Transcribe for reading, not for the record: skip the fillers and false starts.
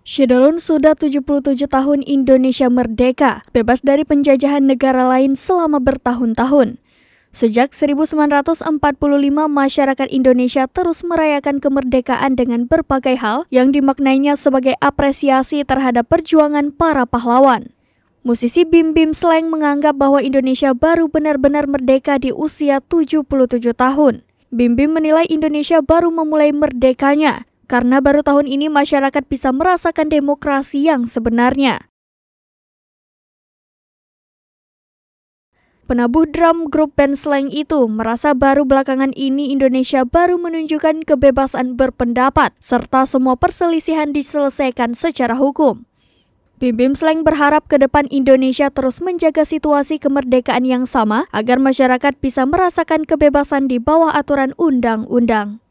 Syederun sudah 77 tahun Indonesia merdeka, bebas dari penjajahan negara lain selama bertahun-tahun. Sejak 1945, masyarakat Indonesia terus merayakan kemerdekaan dengan berbagai hal yang dimaknainya sebagai apresiasi terhadap perjuangan para pahlawan. Musisi Bim Bim Slank menganggap bahwa Indonesia baru benar-benar merdeka di usia 77 tahun. Bim Bim menilai Indonesia baru memulai merdekanya, karena baru tahun ini masyarakat bisa merasakan demokrasi yang sebenarnya. Penabuh drum grup band Slank itu merasa baru belakangan ini Indonesia baru menunjukkan kebebasan berpendapat, serta semua perselisihan diselesaikan secara hukum. Bim Bim Slank berharap ke depan Indonesia terus menjaga situasi kemerdekaan yang sama agar masyarakat bisa merasakan kebebasan di bawah aturan undang-undang.